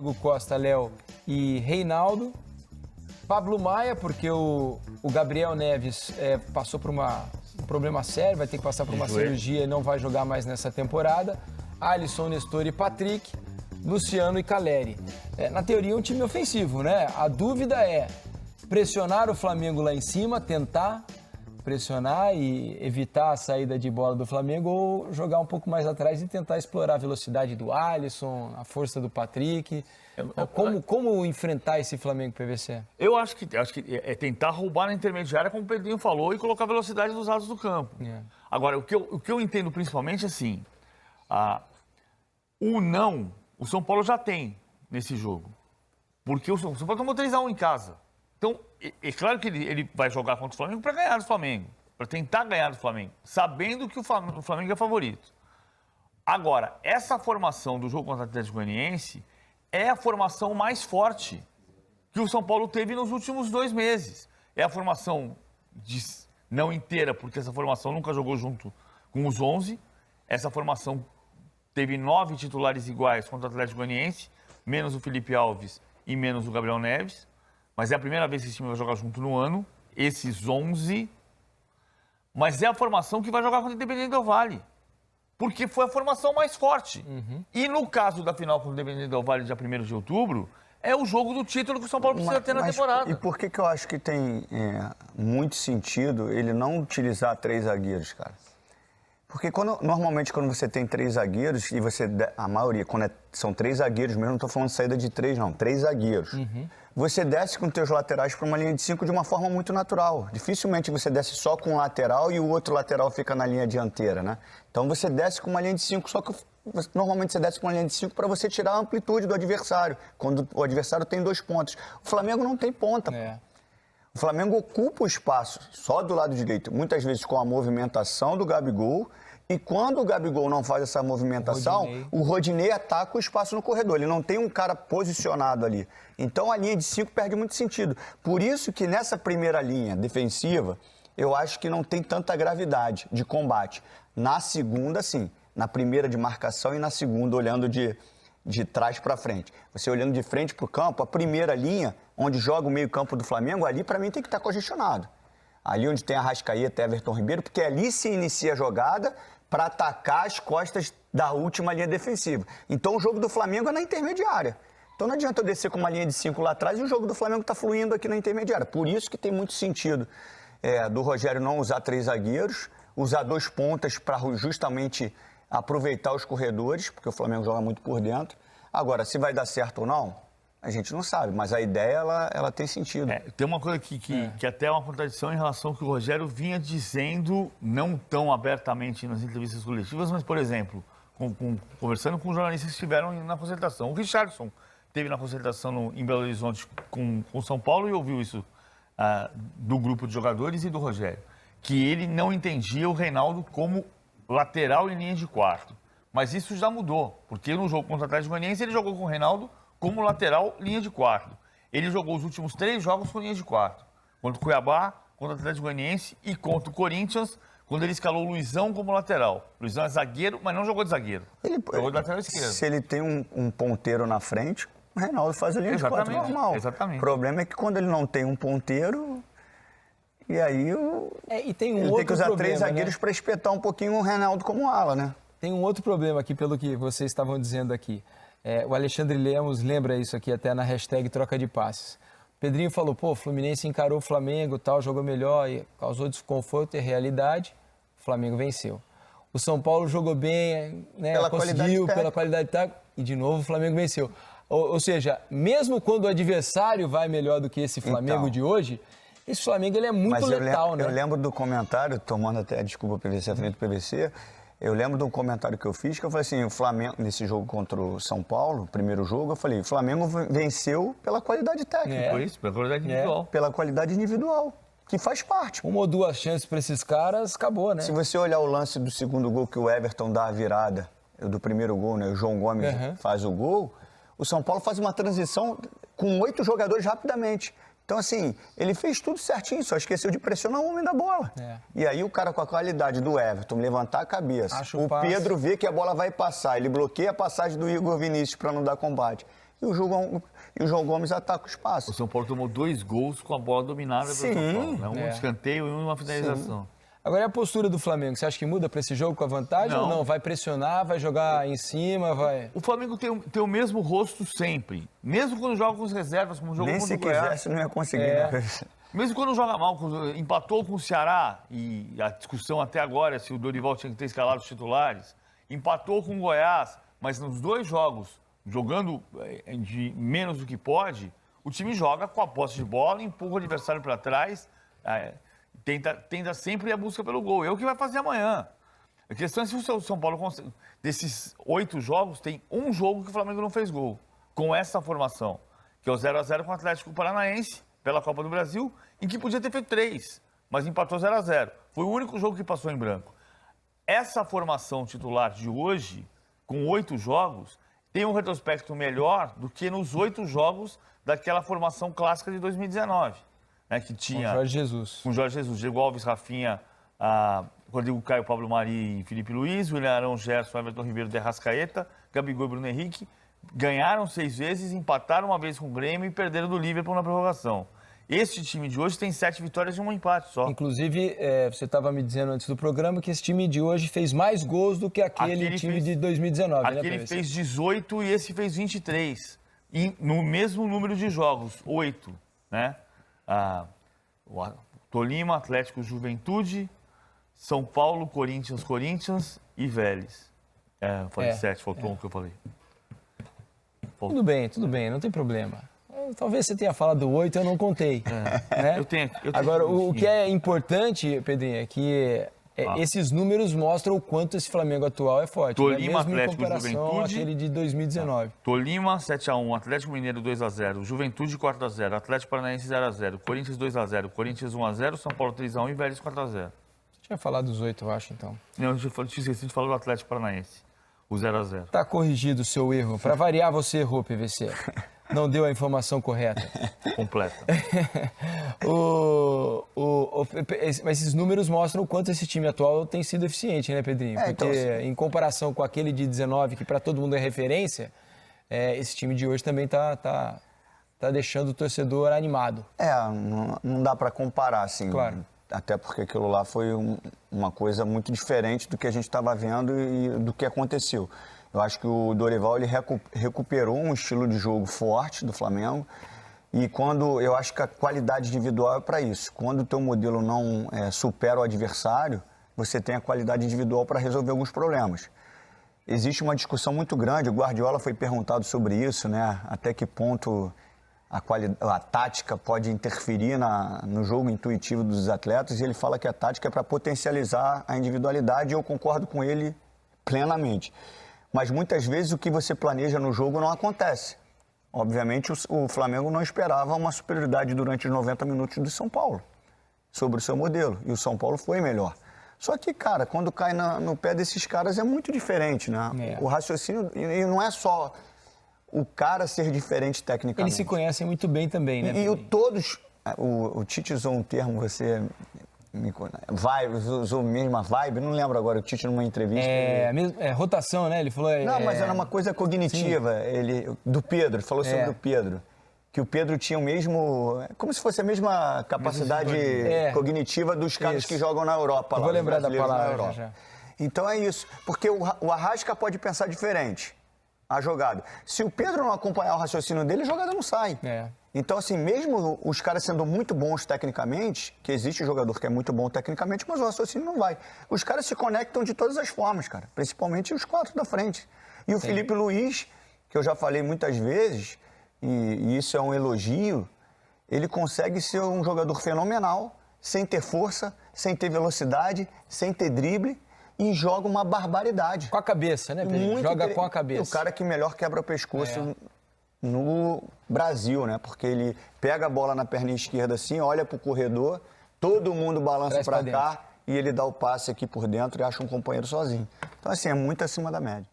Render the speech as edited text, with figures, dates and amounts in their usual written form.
Hugo Costa, Léo e Reinaldo. Pablo Maia, porque o Gabriel Neves passou por um problema sério, vai ter que passar por uma cirurgia e não vai jogar mais nessa temporada. Alisson, Nestor e Patrick, Luciano e Caleri. Na teoria, um time ofensivo, né? A dúvida é pressionar o Flamengo lá em cima, tentar pressionar e evitar a saída de bola do Flamengo, ou jogar um pouco mais atrás e tentar explorar a velocidade do Alisson, a força do Patrick. Como enfrentar esse Flamengo PVC? Eu acho que é tentar roubar na intermediária, como o Pedrinho falou, e colocar a velocidade dos lados do campo. Agora, o que eu entendo principalmente, assim, o São Paulo já tem nesse jogo. Porque o São Paulo tomou 3-1 em casa. Então, é claro que ele vai jogar contra o Flamengo para ganhar do Flamengo, para tentar ganhar do Flamengo, sabendo que o Flamengo é favorito. Agora, essa formação do jogo contra o Atlético Goianiense é a formação mais forte que o São Paulo teve nos últimos 2 meses. É a formação não inteira, porque essa formação nunca jogou junto com os 11. Essa formação teve 9 titulares iguais contra o Atlético Goianiense, menos o Felipe Alves e menos o Gabriel Neves. Mas é a primeira vez que esse time vai jogar junto no ano, esses 11. Mas é a formação que vai jogar contra o Independente Del Valle. Porque foi a formação mais forte. E no caso da final contra o Independente Del Valle, dia 1º de outubro, é o jogo do título que o São Paulo precisa ter na temporada. E por que eu acho que tem muito sentido ele não utilizar 3 zagueiros, cara? Porque normalmente quando você tem 3 zagueiros, e a maioria, quando são 3 zagueiros mesmo, não estou falando de saída de 3, não, 3 zagueiros. Você desce com os teus laterais para uma linha de 5 de uma forma muito natural. Dificilmente você desce só com um lateral e o outro lateral fica na linha dianteira, né? Então você desce com uma linha de 5, só que normalmente você desce com uma linha de 5 para você tirar a amplitude do adversário, quando o adversário tem 2 pontas. O Flamengo não tem ponta. O Flamengo ocupa o espaço só do lado direito, muitas vezes com a movimentação do Gabigol. E quando o Gabigol não faz essa movimentação, o Rodinei ataca o espaço no corredor. Ele não tem um cara posicionado ali. Então a linha de 5 perde muito sentido. Por isso que nessa primeira linha defensiva, eu acho que não tem tanta gravidade de combate. Na segunda, sim. Na primeira de marcação e na segunda, olhando de trás para frente. Você olhando de frente para o campo, a primeira linha, onde joga o meio-campo do Flamengo, ali para mim tem que estar congestionado. Ali onde tem Arrascaeta e Everton Ribeiro, porque ali se inicia a jogada para atacar as costas da última linha defensiva. Então o jogo do Flamengo é na intermediária. Então não adianta eu descer com uma linha de 5 lá atrás e o jogo do Flamengo está fluindo aqui na intermediária. Por isso que tem muito sentido do Rogério não usar 3 zagueiros, usar 2 pontas para justamente aproveitar os corredores, porque o Flamengo joga muito por dentro. Agora, se vai dar certo ou não, a gente não sabe, mas a ideia, ela tem sentido. Tem uma coisa que até é uma contradição em relação ao que o Rogério vinha dizendo, não tão abertamente nas entrevistas coletivas, mas, por exemplo, conversando com jornalistas que estiveram na concentração. O Richardson esteve na concentração em Belo Horizonte com o São Paulo e ouviu isso do grupo de jogadores e do Rogério, que ele não entendia o Reinaldo como lateral em linha de quarto. Mas isso já mudou, porque no jogo contra o Atlético Goianiense ele jogou com o Reinaldo como lateral, linha de quarto. Ele jogou os últimos 3 jogos com linha de quarto. Contra o Cuiabá, contra o Atlético Goianiense e contra o Corinthians, quando ele escalou o Luizão como lateral. O Luizão é zagueiro, mas não jogou de zagueiro. Jogou de lateral esquerdo. Se ele tem um ponteiro na frente, o Reinaldo faz a linha de quarto normal. Exatamente. O problema é que quando ele não tem um ponteiro, e aí e tem ele tem que usar 3 zagueiros, né, para espetar um pouquinho o Reinaldo como ala, né? Tem um outro problema aqui, pelo que vocês estavam dizendo aqui. O Alexandre Lemos lembra isso aqui até na hashtag troca de passes. O Pedrinho falou, o Fluminense encarou o Flamengo, jogou melhor, e causou desconforto e realidade, o Flamengo venceu. O São Paulo jogou bem, né, conseguiu pela qualidade técnica, e de novo o Flamengo venceu. Ou seja, mesmo quando o adversário vai melhor do que esse Flamengo de hoje, esse Flamengo ele é muito letal, né? Eu lembro do comentário, tomando até a desculpa PVC, à frente do PVC, eu lembro de um comentário que eu fiz, que eu falei assim, o Flamengo, nesse jogo contra o São Paulo, primeiro jogo, eu falei, o Flamengo venceu pela qualidade técnica. Foi isso, pela qualidade individual. Pela qualidade individual, que faz parte. 1 ou 2 chances para esses caras, acabou, né? Se você olhar o lance do segundo gol que o Everton dá a virada, do primeiro gol, né? O João Gomes faz o gol, o São Paulo faz uma transição com 8 jogadores rapidamente. Então, assim, ele fez tudo certinho, só esqueceu de pressionar o homem da bola. E aí o cara com a qualidade do Everton levantar a cabeça, o Pedro vê que a bola vai passar, ele bloqueia a passagem do Igor Vinícius para não dar combate. e o João Gomes ataca o espaço. O São Paulo tomou 2 gols com a bola dominada pelo São Paulo, né? Um escanteio e uma finalização. Sim. Agora, e a postura do Flamengo? Você acha que muda para esse jogo com a vantagem ou não? Vai pressionar, vai jogar em cima, vai... O Flamengo tem o mesmo rosto sempre. Mesmo quando joga com as reservas, como jogou contra o Goiás. Nem se quisesse, não ia conseguir. Né? Mesmo quando joga mal, empatou com o Ceará, e a discussão até agora é se o Dorival tinha que ter escalado os titulares, empatou com o Goiás, mas nos 2 jogos, jogando de menos do que pode, o time joga com a posse de bola, empurra o adversário para trás, tenta sempre ir à busca pelo gol. É o que vai fazer amanhã. A questão é se o São Paulo, desses 8 jogos, tem um jogo que o Flamengo não fez gol, com essa formação, que é o 0x0 com o Atlético Paranaense, pela Copa do Brasil, em que podia ter feito 3, mas empatou 0x0. Foi o único jogo que passou em branco. Essa formação titular de hoje, com 8 jogos, tem um retrospecto melhor do que nos 8 jogos daquela formação clássica de 2019. Né, que tinha... Com Jorge Jesus. Com Jorge Jesus. Diego Alves, Rafinha, Rodrigo Caio, Pablo Mari e Felipe Luiz, William Arão, Gerson, Everton Ribeiro, De Arrascaeta, Gabigol e Bruno Henrique. Ganharam 6 vezes, empataram uma vez com o Grêmio e perderam do Liverpool na prorrogação. Esse time de hoje tem 7 vitórias e 1 empate só. Inclusive, você estava me dizendo antes do programa que esse time de hoje fez mais gols do que aquele time de 2019. Aquele fez 18 e esse fez 23. E no mesmo número de jogos, 8. Né? Tolima, Atlético, Juventude, São Paulo, Corinthians e Vélez. Falei 7, faltou um que eu falei. Tudo bem, não tem problema. Talvez você tenha falado 8, eu não contei. Né? Eu tenho Agora, o que é importante, Pedrinho, é que esses números mostram o quanto esse Flamengo atual é forte. Tolima, né? Mesmo Atlético, em comparação Juventude. àquele de 2019. Tolima, 7x1, Atlético Mineiro 2x0, Juventude 4x0, Atlético Paranaense 0x0, Corinthians 2x0, Corinthians 1x0, São Paulo 3x1 e Vélez 4x0. Você tinha falado dos 8, eu acho, então. Não, eu tinha esquecido de falar do Atlético Paranaense, o 0x0. Tá corrigido o seu erro. Para variar, você errou, PVC. Não deu a informação correta. Completa. Mas esses números mostram o quanto esse time atual tem sido eficiente, né, Pedrinho? Porque então, em comparação com aquele de 19, que para todo mundo é referência, esse time de hoje também tá deixando o torcedor animado. Não dá para comparar, assim. Claro. Até porque aquilo lá foi uma coisa muito diferente do que a gente estava vendo e do que aconteceu. Eu acho que o Dorival ele recuperou um estilo de jogo forte do Flamengo e eu acho que a qualidade individual é para isso. Quando o teu modelo não supera o adversário, você tem a qualidade individual para resolver alguns problemas. Existe uma discussão muito grande, o Guardiola foi perguntado sobre isso, né? Até que ponto a tática pode interferir no jogo intuitivo dos atletas, e ele fala que a tática é para potencializar a individualidade, e eu concordo com ele plenamente. Mas muitas vezes o que você planeja no jogo não acontece. Obviamente o Flamengo não esperava uma superioridade durante os 90 minutos do São Paulo sobre o seu modelo, e o São Paulo foi melhor. Só que, cara, quando cai no pé desses caras é muito diferente, né? O raciocínio, e não é só o cara ser diferente tecnicamente. Eles se conhecem muito bem também, né? E todos, o Tite usou um termo, usou a mesma vibe, não lembro agora, o Tite numa entrevista. Rotação, né? Ele falou... Não, mas era uma coisa cognitiva, do Pedro, ele falou sobre o Pedro. Que o Pedro tinha o mesmo, como se fosse a mesma capacidade cognitiva dos caras que jogam na Europa. Eu vou lembrar da palavra já. Então é isso, porque o Arrasca pode pensar diferente a jogada. Se o Pedro não acompanhar o raciocínio dele, a jogada não sai. Então, assim, mesmo os caras sendo muito bons tecnicamente, que existe um jogador que é muito bom tecnicamente, mas o raciocínio não vai. Os caras se conectam de todas as formas, cara. Principalmente os 4 da frente. E o Felipe Luiz, que eu já falei muitas vezes, e isso é um elogio, ele consegue ser um jogador fenomenal, sem ter força, sem ter velocidade, sem ter drible, e joga uma barbaridade. Com a cabeça, né, Pedro? Joga com a cabeça. O cara que melhor quebra o pescoço no Brasil, né? Porque ele pega a bola na perna esquerda assim, olha pro corredor, todo mundo balança para cá e ele dá o passe aqui por dentro e acha um companheiro sozinho. Então, assim, é muito acima da média.